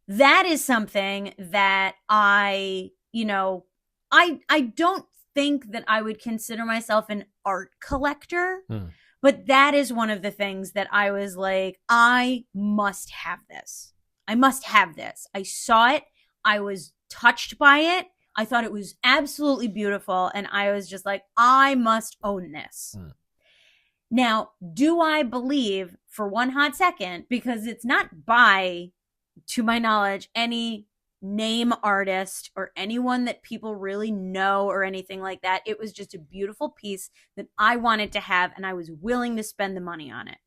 that is something that I don't think that I would consider myself an art collector, but that is one of the things that I was like, I must have this. I must have this. I saw it. I was touched by it. I thought it was absolutely beautiful. And I was just like, I must own this. Now, do I believe for one hot second, because it's not by, to my knowledge, any name artist or anyone that people really know or anything like that. It was just a beautiful piece that I wanted to have, and I was willing to spend the money on it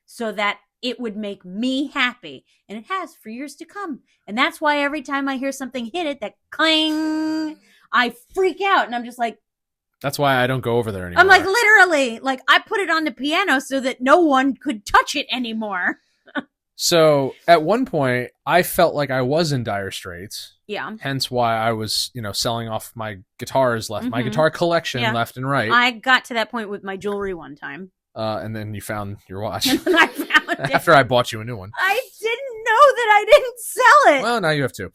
so that it would make me happy. And it has for years to come. And that's why every time I hear something hit it, that clang, I freak out. And I'm just like, that's why I don't go over there anymore. I'm like, literally, like I put it on the piano so that no one could touch it anymore. So at one point, I felt like I was in dire straits. Yeah. Hence why I was, selling off my guitars my guitar collection left and right. I got to that point with my jewelry one time. And then you found your watch. And then I found it. After I bought you a new one. I didn't know that I didn't sell it. Well, now you have two.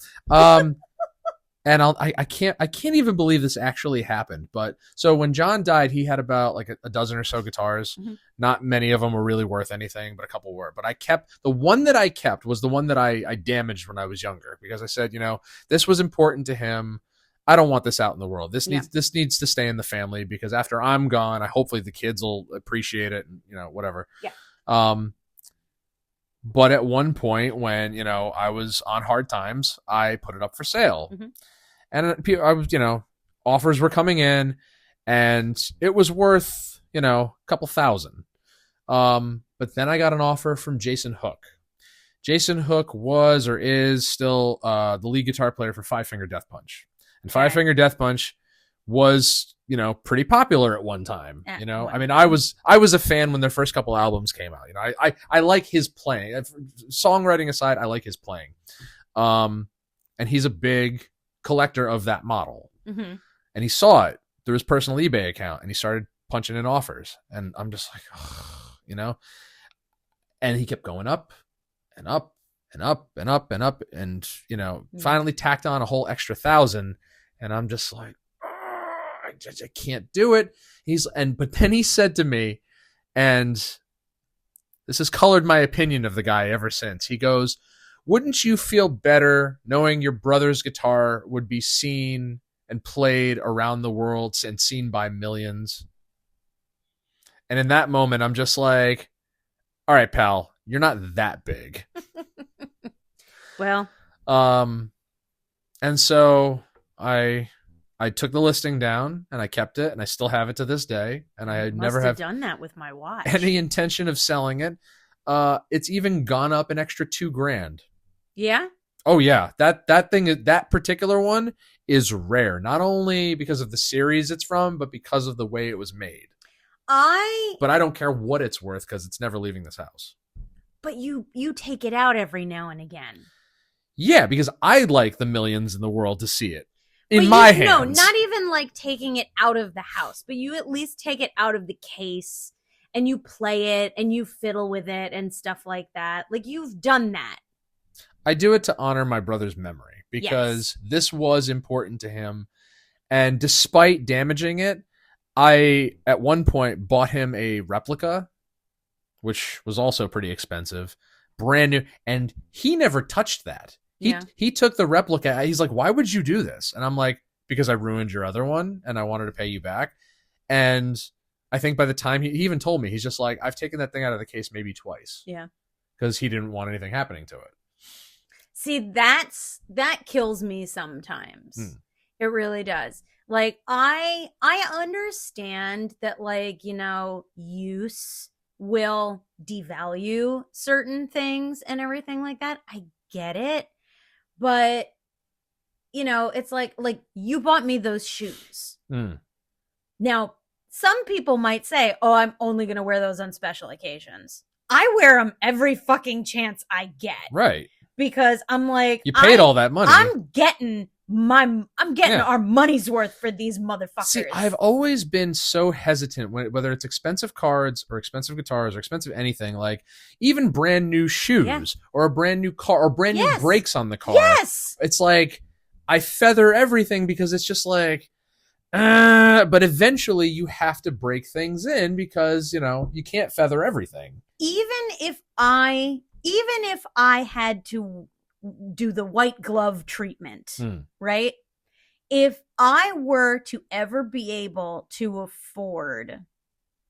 And I can't even believe this actually happened. But so when John died, he had about like a dozen or so guitars. Not many of them were really worth anything, but a couple were. But the one that I kept was the one that I damaged when I was younger, because I said, this was important to him. I don't want this out in the world. This Yeah. needs to stay in the family, because after I'm gone, hopefully the kids will appreciate it and, whatever. Yeah. But at one point when, I was on hard times, I put it up for sale. Mhm. And I was, offers were coming in, and it was worth, a couple thousand. But then I got an offer from Jason Hook. Jason Hook was or is still the lead guitar player for Five Finger Death Punch. And Five Finger Death Punch was, pretty popular at one time. I mean, I was a fan when their first couple albums came out. I like his playing. Songwriting aside, I like his playing. And he's a big collector of that model. Mm-hmm. And he saw it through his personal eBay account, and he started punching in offers. And I'm just like, and he kept going up and up and up and up and up, and finally tacked on a whole extra 1,000. And I'm just like, I can't do it. But then he said to me, and this has colored my opinion of the guy ever since. He goes, "Wouldn't you feel better knowing your brother's guitar would be seen and played around the world and seen by millions?" And in that moment, I'm just like, all right, pal, you're not that big. Well, and so I took the listing down, and I kept it, and I still have it to this day, and I never have done that with my watch. any intention of selling it. It's even gone up an extra $2,000. Yeah. Oh yeah, that particular one is rare, not only because of the series it's from, but because of the way it was made. But I don't care what it's worth, because it's never leaving this house. But you take it out every now and again. Yeah, because I like the millions in the world to see it in my hands. No, not even like taking it out of the house, but you at least take it out of the case and you play it and you fiddle with it and stuff like that. Like, you've done that. I do it to honor my brother's memory, because this was important to him. And despite damaging it, I, at one point, bought him a replica, which was also pretty expensive, brand new, and he never touched that. He took the replica. He's like, "Why would you do this?" And I'm like, "Because I ruined your other one, and I wanted to pay you back." And I think by the time he even told me, he's just like, "I've taken that thing out of the case maybe twice." Yeah. Because he didn't want anything happening to it. See, that kills me sometimes. It really does. Like, I understand that, like, use will devalue certain things and everything like that. I get it. But, it's like you bought me those shoes. Now, some people might say, "Oh, I'm only going to wear those on special occasions." I wear them every fucking chance I get. Right. Because I'm like, you paid all that money. I'm getting our money's worth for these motherfuckers. See, I've always been so hesitant whether it's expensive cards or expensive guitars or expensive anything, like even brand new shoes or a brand new car or brand new brakes on the car. Yes. It's like I feather everything, because it's just like, but eventually you have to break things in, because, you can't feather everything. Even if I had to do the white glove treatment, right? If I were to ever be able to afford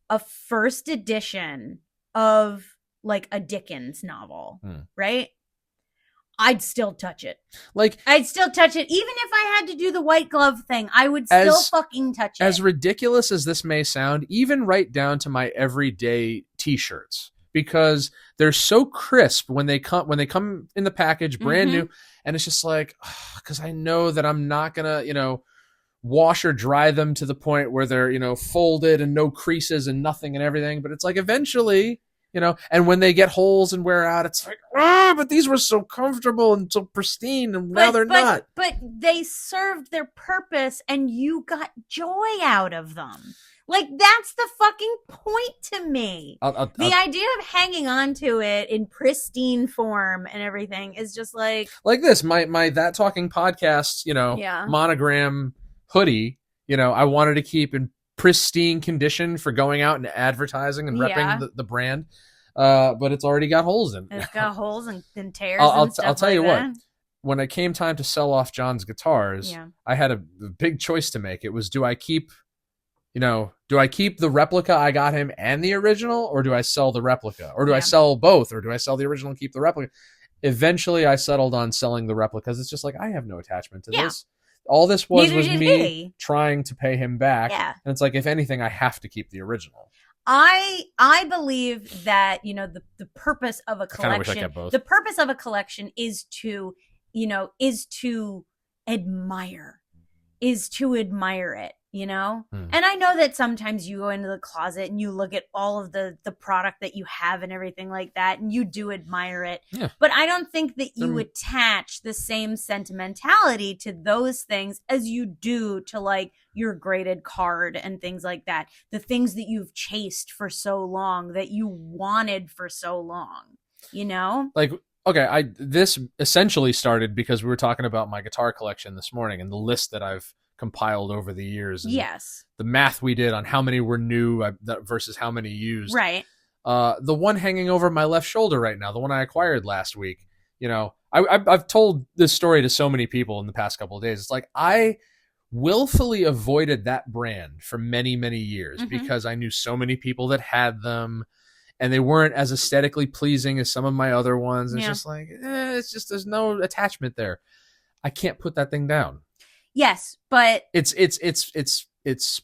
a first edition of like a Dickens novel, right? I'd still touch it. Like, I'd still touch it. Even if I had to do the white glove thing, I would still fucking touch it. As ridiculous as this may sound, even right down to my everyday t-shirts, because they're so crisp when they come in the package brand new, and it's just like, because I know that I'm not gonna wash or dry them to the point where they're folded and no creases and nothing and everything, but it's like eventually, and when they get holes and wear out, it's like, but these were so comfortable and so pristine, and now they're not. But they served their purpose, and you got joy out of them. Like, that's the fucking point to me. The idea of hanging on to it in pristine form and everything is just like this. My That Talking Podcast, monogram hoodie, I wanted to keep in pristine condition for going out and advertising and repping the brand. But it's already got holes in it. It's got holes and tears and stuff. I'll tell you what. when it came time to sell off John's guitars, Yeah. I had a big choice to make. It was, do I keep the replica I got him and the original, or do I sell the replica? Or do I sell both? Or do I sell the original and keep the replica? Eventually, I settled on selling the replica because it's just like, I have no attachment to this. All this was me trying to pay him back. Yeah. And it's like, if anything, I have to keep the original. I believe that, the purpose of a collection, I wish I kept both. The purpose of a collection is to admire it, And I know that sometimes you go into the closet and you look at all of the product that you have and everything like that, and you do admire it. Yeah. But I don't think that you attach the same sentimentality to those things as you do to like your graded card and things like that. The things that you've chased for so long, that you wanted for so long, Like, okay, this essentially started because we were talking about my guitar collection this morning and the list that I've compiled over the years. And yes. The math we did on how many were new versus how many used. Right. The one hanging over my left shoulder right now, the one I acquired last week, I've told this story to so many people in the past couple of days. It's like, I willfully avoided that brand for many, many years because I knew so many people that had them and they weren't as aesthetically pleasing as some of my other ones. It's just like, it's just, there's no attachment there. I can't put that thing down. Yes, but it's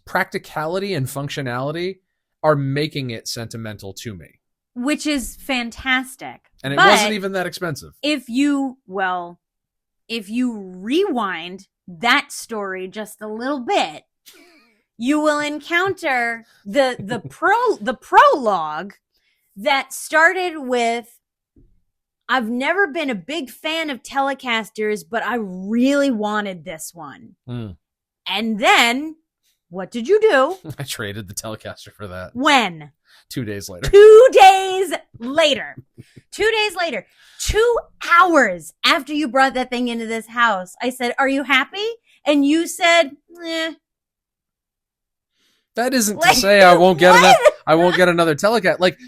practicality and functionality are making it sentimental to me, which is fantastic. And it wasn't even that expensive. If you rewind that story just a little bit, you will encounter the prologue that started with, I've never been a big fan of Telecasters, but I really wanted this one. And then, what did you do? I traded the Telecaster for that. When? 2 days later. 2 days later. 2 days later. 2 hours after you brought that thing into this house, I said, are you happy? And you said, eh. That isn't to say I won't get another Telecaster. Like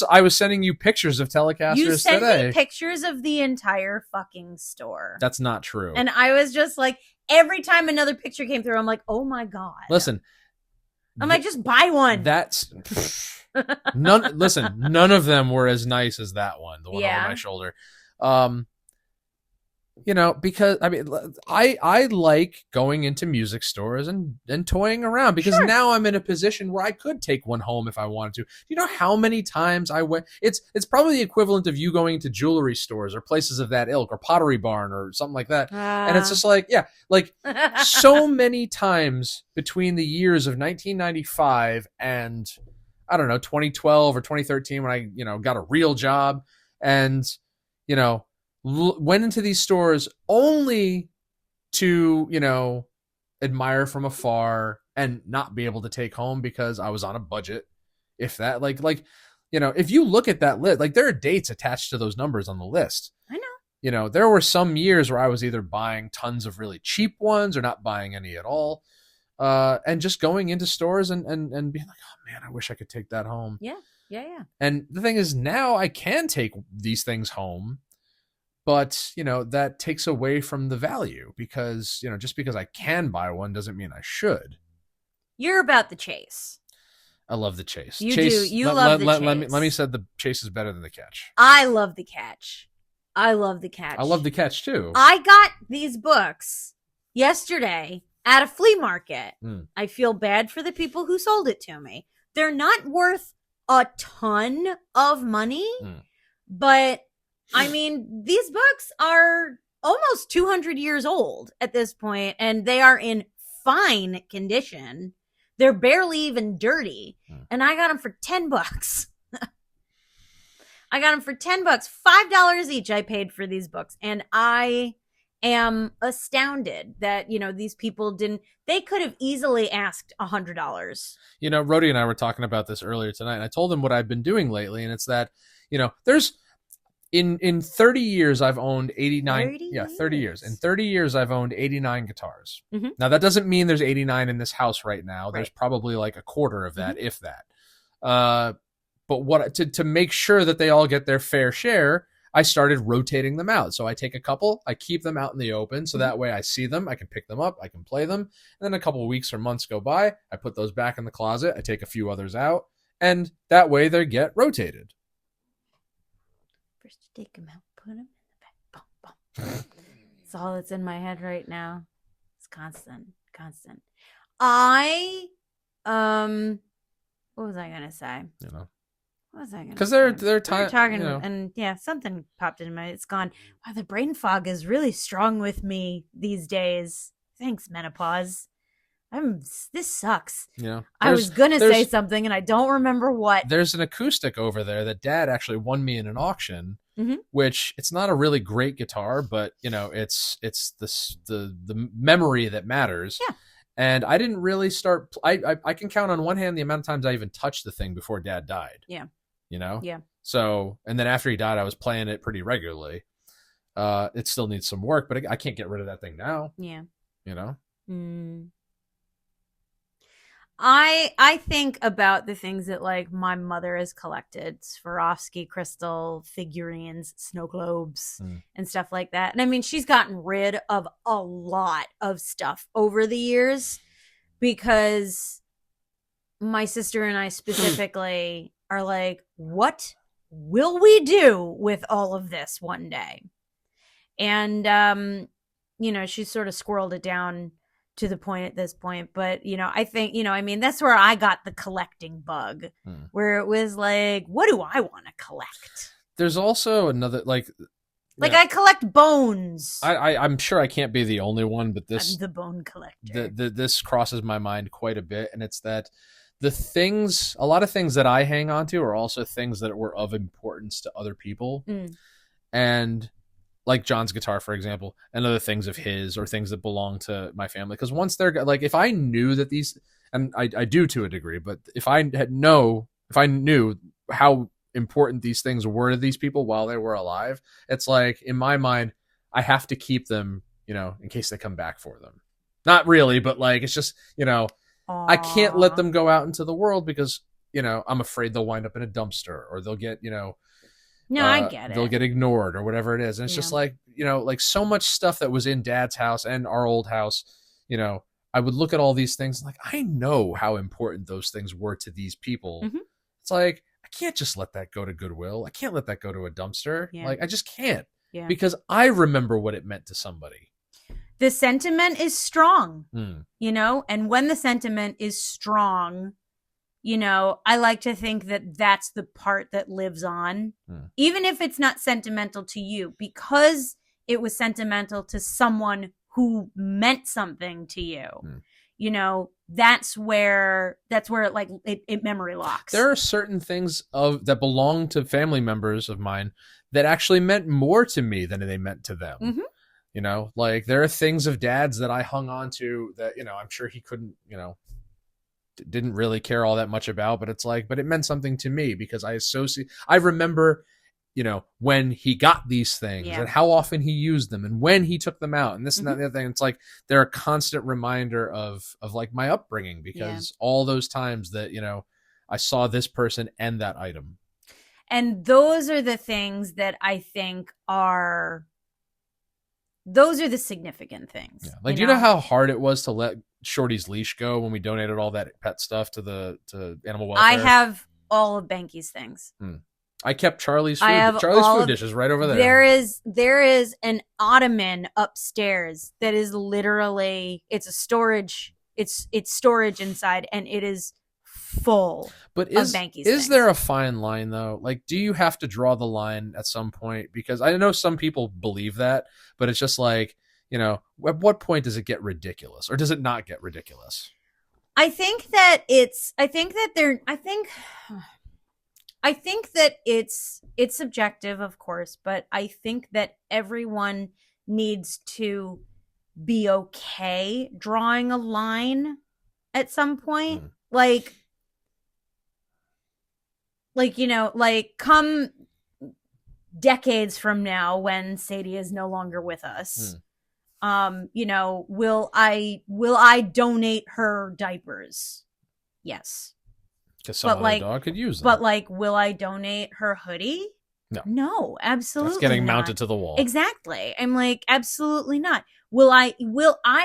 I was sending you pictures of Telecasters today. You sent me pictures of the entire fucking store. That's not true. And I was just like, every time another picture came through, I'm like, oh my God. Listen. I'm like, just buy one. That's none of them were as nice as that one, the one over my shoulder. Because I mean, I like going into music stores and toying around because now I'm in a position where I could take one home if I wanted to. Do you know how many times I went? It's probably the equivalent of you going to jewelry stores or places of that ilk or Pottery Barn or something like that. And it's just like, so many times between the years of 1995 and I don't know, 2012 or 2013 when I, got a real job and, went into these stores only to, admire from afar and not be able to take home because I was on a budget. If that, if you look at that list, there are dates attached to those numbers on the list. I know. There were some years where I was either buying tons of really cheap ones or not buying any at all. And just going into stores and being like, oh man, I wish I could take that home. Yeah. And the thing is, now I can take these things home. But, that takes away from the value because, just because I can buy one doesn't mean I should. You're about the chase. I love the chase. You do. You love the chase. Let me say the chase is better than the catch. I love the catch. I love the catch too. I got these books yesterday at a flea market. I feel bad for the people who sold it to me. They're not worth a ton of money, but I mean, these books are almost 200 years old at this point, and they are in fine condition. They're barely even dirty. And I got them for $10. I got them for $10, $5 each I paid for these books. And I am astounded that, these people they could have easily asked $100. Rhodey and I were talking about this earlier tonight, and I told him what I've been doing lately. And it's that, there's, In 30 years, I've owned 89. 30 30 years. In 30 years, I've owned 89 guitars. Mm-hmm. Now, that doesn't mean there's 89 in this house right now. There's probably like a quarter of that, if that. But to make sure that they all get their fair share, I started rotating them out. So I take a couple, I keep them out in the open. So that way I see them, I can pick them up, I can play them. And then a couple of weeks or months go by, I put those back in the closet, I take a few others out, and that way they get rotated. First you take them out, put them in the back. Bum, bum. That's all that's in my head right now. It's constant. What was I gonna say? You know, what was I gonna? Because they're talking, you know. and yeah, something popped into my. It's gone. Wow, the brain fog is really strong with me these days. Thanks, menopause. This sucks. Yeah, I was gonna say something and I don't remember what. There's an acoustic over there that Dad actually won me in an auction. Mm-hmm. Which it's not a really great guitar, but you know, it's the memory that matters. Yeah. And I didn't really start. I can count on one hand the amount of times I even touched the thing before Dad died. Yeah. You know. Yeah. So, and then after he died, I was playing it pretty regularly. It still needs some work, but I can't get rid of that thing now. Yeah. You know. I think about the things that like my mother has collected: Swarovski crystal figurines, snow globes, and stuff like that. And I mean, she's gotten rid of a lot of stuff over the years because my sister and I specifically are like, what will we do with all of this one day? And you know, she's sort of squirreled it down to the point at this point, but you know, I think, you know, I mean, that's where I got the collecting bug, where it was like, what do I want to collect? There's also another like I collect bones. I'm sure I can't be the only one, but I'm the bone collector. This crosses my mind quite a bit, and it's that a lot of things that I hang on to are also things that were of importance to other people, and like John's guitar, for example, and other things of his or things that belong to my family. Because once they're like, if I knew that these, and I do to a degree, but if I knew how important these things were to these people while they were alive, it's like in my mind, I have to keep them, you know, in case they come back for them. Not really, but like, it's just, you know, Aww. I can't let them go out into the world because, you know, I'm afraid they'll wind up in a dumpster or they'll get, you know, no, I get it. They'll get ignored or whatever it is. And it's just like, you know, like so much stuff that was in Dad's house and our old house, you know, I would look at all these things and like, I know how important those things were to these people. It's like, I can't just let that go to Goodwill. I can't let that go to a dumpster. Like, I just can't because I remember what it meant to somebody. The sentiment is strong, you know, and when the sentiment is strong, you know, I like to think that that's the part that lives on, even if it's not sentimental to you, because it was sentimental to someone who meant something to you. You know, that's where it memory locks. There are certain things that belong to family members of mine that actually meant more to me than they meant to them. You know, like there are things of Dad's that I hung on to that, you know, I'm sure he couldn't, you know, didn't really care all that much about, but it's like, but it meant something to me because I remember, you know, when he got these things and how often he used them and when he took them out and this and that and the other thing. It's like, they're a constant reminder of like my upbringing because all those times that, you know, I saw this person and that item. And those are the things that I think those are the significant things. Yeah. Like, do you know how hard it was to let Shorty's leash go when we donated all that pet stuff to animal welfare? I have all of Banky's things. I kept Charlie's food dishes right over there. There is an ottoman upstairs that is literally, it's a storage. It's storage inside, and it is full. But of Banky's is things. there a fine line though? Like, do you have to draw the line at some point? Because I know some people believe that, but it's just like, you know, at what point does it get ridiculous, or does it not get ridiculous? I think that it's subjective, of course, but I think that everyone needs to be okay drawing a line at some point. Like, you know, like come decades from now when Sadie is no longer with us, you know, will I donate her diapers? Yes. Because some other dog could use them. But like, will I donate her hoodie? No, absolutely That's getting not. mounted to the wall. Exactly. I'm like, absolutely not. I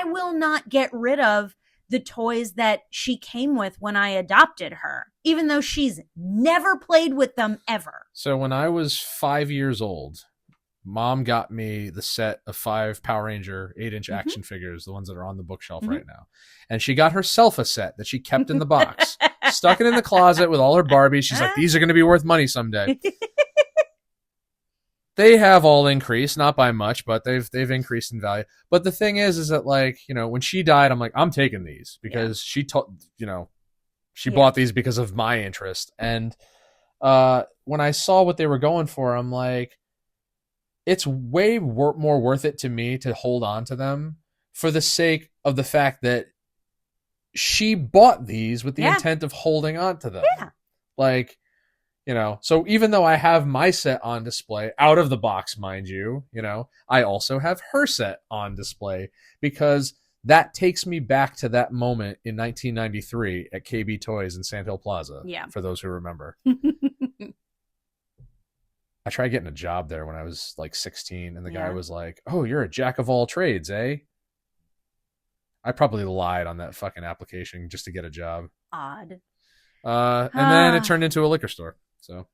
will not get rid of the toys that she came with when I adopted her, even though she's never played with them ever. So when I was 5 years old, Mom got me the set of 5 Power Ranger 8-inch action figures, the ones that are on the bookshelf right now. And she got herself a set that she kept in the box, stuck it in the closet with all her Barbies. She's like, these are going to be worth money someday. They have all increased, not by much, but they've increased in value. But the thing is that, like, you know, when she died, I'm like, I'm taking these because she bought these because of my interest. And when I saw what they were going for, I'm like, it's way more worth it to me to hold on to them for the sake of the fact that she bought these with the intent of holding on to them. Yeah. Like, you know, so even though I have my set on display out of the box, mind you, you know, I also have her set on display because that takes me back to that moment in 1993 at KB Toys in Sandhill Plaza. Yeah. For those who remember. I tried getting a job there when I was like 16 and the guy was like, "Oh, you're a jack of all trades, eh?" I probably lied on that fucking application just to get a job. Odd. And then it turned into a liquor store. So,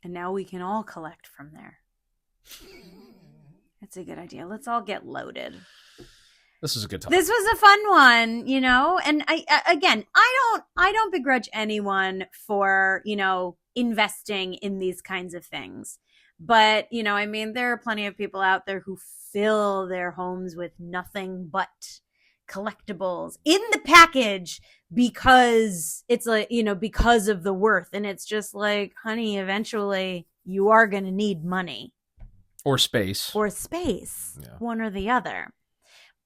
and now we can all collect from there. That's a good idea. Let's all get loaded. This is a good time. This was a fun one, you know. And I don't begrudge anyone for, you know, investing in these kinds of things. But, you know, I mean, there are plenty of people out there who fill their homes with nothing but collectibles in the package because it's like, you know, because of the worth. And it's just like, honey, eventually you are going to need money or space one or the other.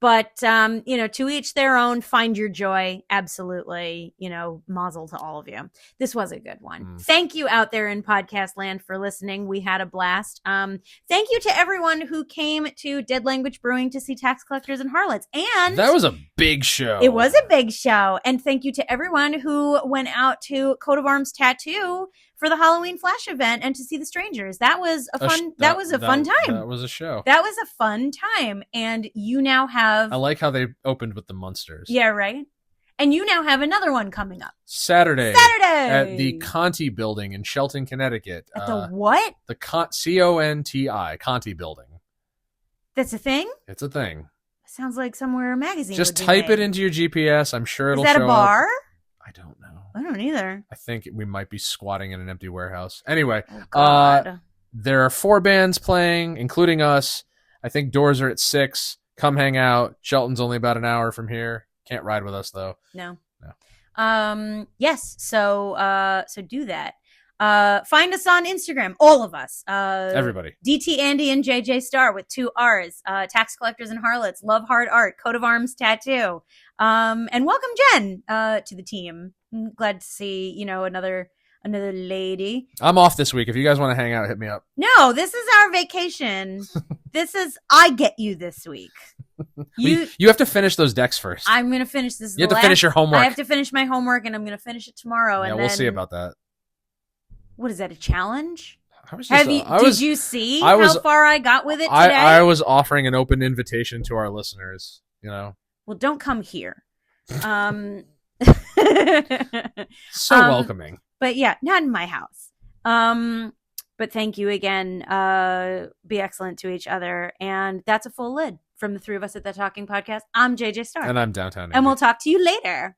But, you know, to each their own, find your joy. Absolutely. You know, mazel to all of you. This was a good one. Thank you out there in podcast land for listening. We had a blast. Thank you to everyone who came to Dead Language Brewing to see Tax Collectors and Harlots. And that was a big show. It was a big show. And thank you to everyone who went out to Coat of Arms Tattoo for the Halloween Flash event and to see the strangers. That was a fun fun time. That was a show. That was a fun time. And you now have... I like how they opened with the Munsters. Yeah, right? And you now have another one coming up. Saturday. At the Conti Building in Shelton, Connecticut. At the what? The CONTI, Conti Building. That's a thing? It's a thing. Sounds like somewhere a magazine just type it into your GPS. I'm sure it'll show up. Is that a bar? I don't know. I don't either. I think we might be squatting in an empty warehouse. Anyway, God. There are 4 bands playing, including us. I think doors are at 6. Come hang out. Shelton's only about an hour from here. Can't ride with us though. No. Yes. So do that. Find us on Instagram, all of us. Everybody. DT Andy and JJ Star with 2 R's. Tax Collectors and Harlots. Love Hard Art. Coat of Arms Tattoo. And welcome Jen to the team. I'm glad to see, you know, another lady. I'm off this week. If you guys want to hang out, hit me up. No, this is our vacation. I get you this week. You have to finish those decks first. I'm going to finish this. You have to finish your homework. I have to finish my homework and I'm going to finish it tomorrow. Yeah, and we'll see about that. What is that, a challenge? Did you see how far I got with it today? I was offering an open invitation to our listeners, you know. Well, don't come here. So welcoming. But yeah, not in my house. But thank you again. Be excellent to each other. And that's a full lid from the 3 of us at the Talking Podcast. I'm JJ Star. And I'm Downtown Andy. And we'll talk to you later.